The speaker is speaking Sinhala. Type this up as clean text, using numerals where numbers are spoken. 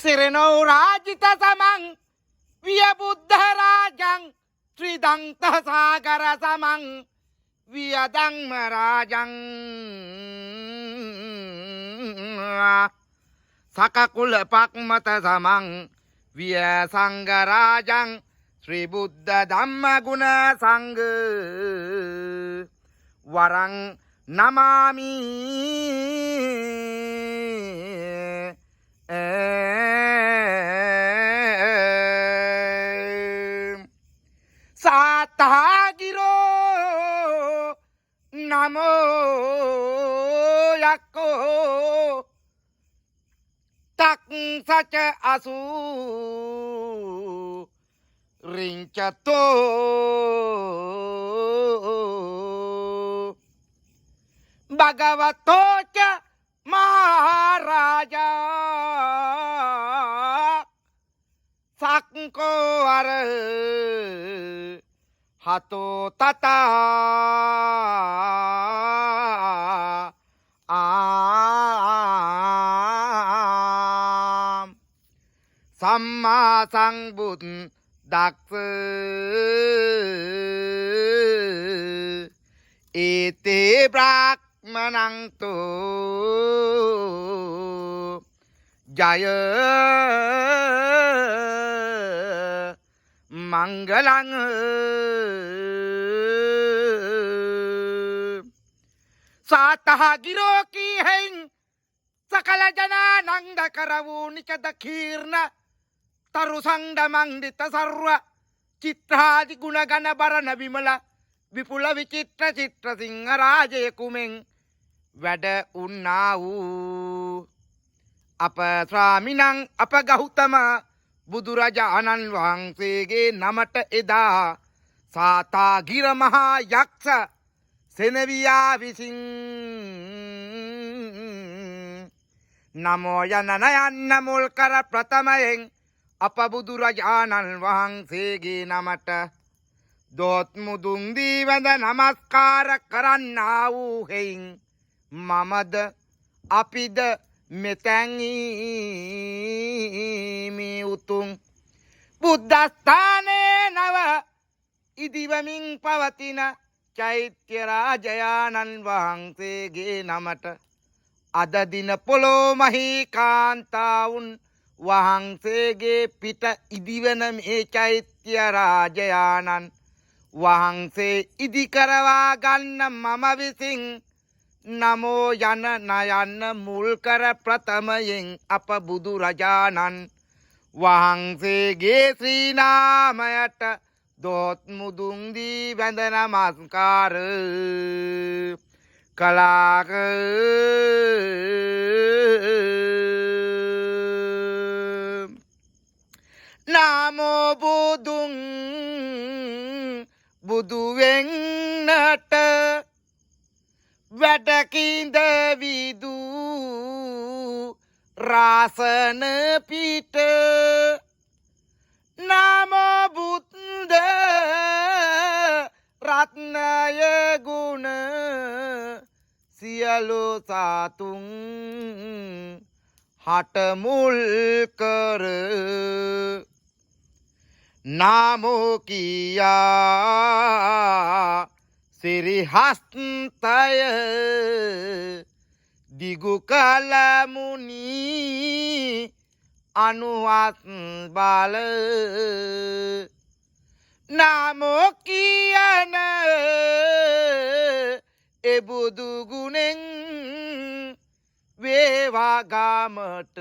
සිරනෝ රාජිත සමං විය බුද්ධ රාජං ත්‍රිදන්ත සාගර සමං විය ධම්ම රාජං සකකුල පක්මත සමං විය සංඝ රාජං ශ්‍රී බුද්ධ ධම්ම ගුණ සංඝ වරං නමාමි සාතහාගිරෝ නමෝ යක්කෝ තක් සච අසු රිංචතෝ භගවතෝච මහරජා සක්කෝ අර හතෝ තතා සම්මා සංබුත් දක්ෂ ඒතේ බ්‍රාහ්මනන්තෝ ජය මංගලං සාතහගිරෝ කීහෙන් සකල ජනානංග කරවූ නිකද කීර්ණ තරු සංගමංඩිත සර්ව චිත්‍රාදි ගුණගණ බරණ විමල විපුල විචිත්‍ර චිත්‍ර සිංහ රාජයකුමෙන් වැඩ උන්නා වූ අප ස්වාමිනං අප ගෞතම බුදුරජාණන් වහන්සේගේ නමට එදා සාතාගිර මහා යක්ෂ සෙනවියා විසින් නමෝ යන යන්න මුල් කර ප්‍රථමයෙන් අප බුදුරජාණන් වහන්සේගේ නමට දොත් මුදුන් දී වැඳ නමස්කාර කරන්නා වූ හේයින් මමද අපිද මෙතැන්හි මේ උතුම් බුද්ධස්ථානයේ නව ඉදිවමින් පවතින චෛත්‍ය රාජයාණන් වහන්සේගේ නමට අද දින පොළොව මහී කාන්තාවුන් වහන්සේගේ පිට ඉදිවන මේ චෛත්‍ය රාජයාණන් වහන්සේ ඉදිකරවා ගන්න මම විසින් නමෝ යන නයන්න මුල් කර ප්‍රථමයෙන් අප බුදුරජාණන් වහන්සේගේ ශ්‍රී නාමයට දොත් මුදුන් දී වැඳ නමස්කාර කළාක නමෝ බුදුන් බුදු වෙන්නට වැඩකින්ද විදු රාසන පිට නමෝ බුද්ධ රත්නය ගුණ සියලු සාතුන් හට මුල් කර නමෝ කියා සිරිහස්තය දිගු කල මුනි අනුවත් බල නමෝ කියන එබුදු ගුණෙන් වේවා ගාමට